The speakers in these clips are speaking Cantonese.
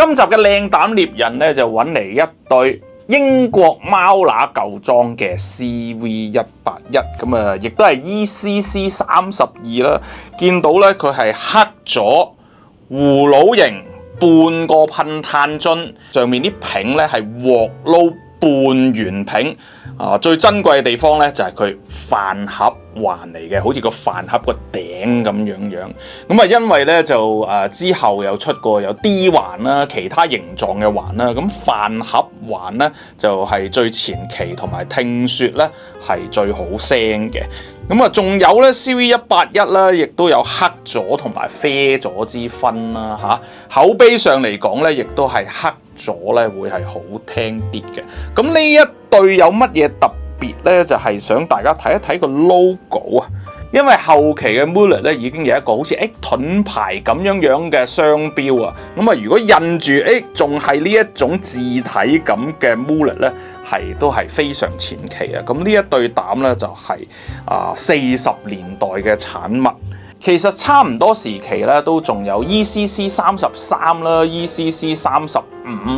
今集嘅靚膽獵人咧就揾嚟一對英國貓乸舊裝嘅 CV181，咁啊，亦都係 ECC32啦。見到咧佢係黑咗葫蘆形半個噴炭樽，上面啲柄咧係鑊撈半圓柄。最珍貴嘅地方咧就係佢飯盒環嚟嘅，好似個飯盒個頂咁樣。咁啊，因為咧就之後又出過有 D 環啦，其他形狀嘅環啦。咁飯盒環咧就係最前期，同埋聽説咧係最好聲嘅。咁啊，仲有咧 CV181啦，亦都有黑咗同埋啡咗之分啦嚇。口碑上嚟講咧，亦都係黑咗咧會係好聽啲嘅。咁呢一對有乜嘢特別咧？就係想大家睇一睇個 logo啊，因為後期嘅 Mulet 咧已經有一個好似盾牌咁樣嘅商標啊。咁啊，如果印住仲係呢一種字體咁嘅 Mulet 咧，都係非常前期啊。咁呢一對膽咧就係40年代嘅產物。其實差唔多時期咧都仲有 ECC33啦、ECC35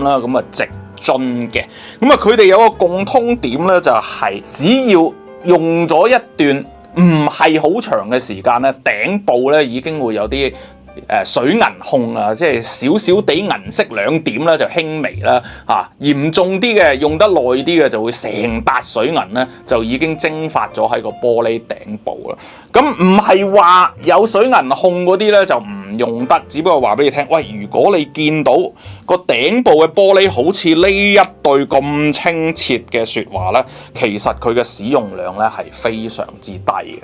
啦，咁啊直樽嘅。咁啊佢哋有個共通點咧，就係只要用咗一段唔係好長嘅時間咧，頂部咧已經會有啲水銀控啊，即係少少地銀色兩點啦，就輕微啦嚇。嚴重啲嘅用得耐啲嘅就會成笪水銀咧，就已經蒸發咗喺個玻璃頂部啦。咁唔係話有水銀控嗰啲咧就唔用得，只不過話俾你聽，喂，如果你見到個頂部嘅玻璃好似呢一對咁清澈嘅説話咧，其實佢嘅使用量咧係非常之低嘅。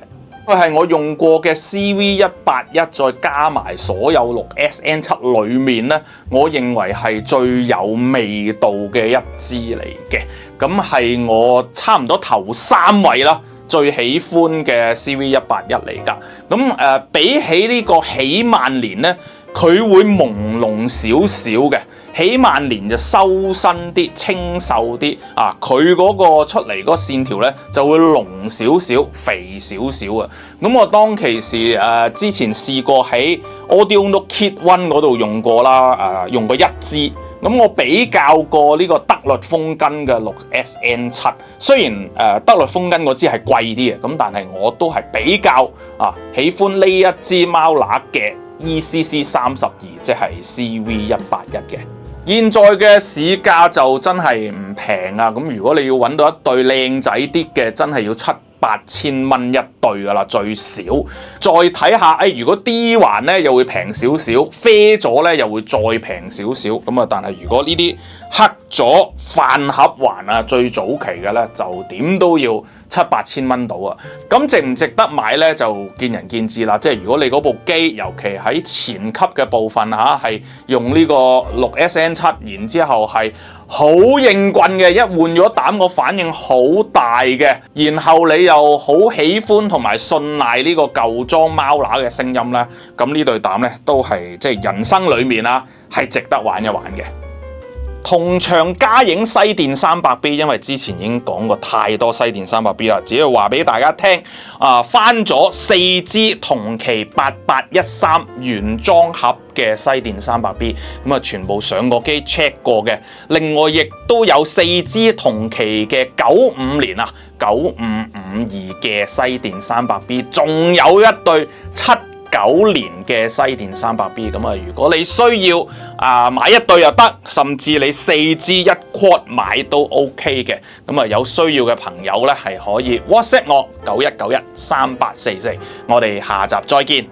佢係我用過嘅 CV181，再加埋所有6SN7裏面咧，我認為係最有味道嘅一支嚟嘅。咁係我差唔多頭3位啦，最喜歡嘅 CV181嚟㗎。咁比起呢個喜萬年咧，佢會朦朧少少嘅。喜萬年就修身啲、清秀啲啊！佢嗰個出嚟嗰個線條咧就會濃少少、肥少少啊！咁我當其時之前試過喺 Audionote Kit One 嗰度用過啦，用過一支。咁我比較過呢個德律風根嘅 6SN7，雖然德律風根嗰支係貴啲嘅，咁但係我都係比較喜歡呢一支貓乸嘅 ECC32，即係 CV181嘅。現在嘅市價就真係唔平啊！咁如果你要揾到一對靚仔啲嘅，真係要7-8千蚊一對噶啦，最少。再睇下，如果 D 環咧又會平少少，啡咗咧又會再平少少。咁啊，但係如果呢啲黑咗飯盒環啊，最早期嘅咧就點都要7-8千蚊到啊！咁值唔值得買咧，就見仁見智啦。即係如果你嗰部機，尤其喺前級嘅部分係用呢個6SN7，然之後係好應棍嘅，一換咗膽個反應好大嘅，然後你又好喜歡同埋信賴呢個舊裝貓乸嘅聲音咧，咁呢對膽咧都係即係人生裡面係值得玩一玩嘅。同場加映西電 300B， 因為之前已經講過太多西電 300B 啦，只要話俾大家聽，翻咗4支同期8813原裝盒嘅西電 300B， 咁啊全部上過機 check 過嘅。另外亦都有4支同期嘅95年9552嘅西電 300B， 仲有一對79年嘅西電 300B。 咁啊，如果你需要買一對又得，甚至你4支一 quad 買都 OK 嘅。咁啊，有需要嘅朋友咧係可以 WhatsApp 我91913844，我哋下集再見。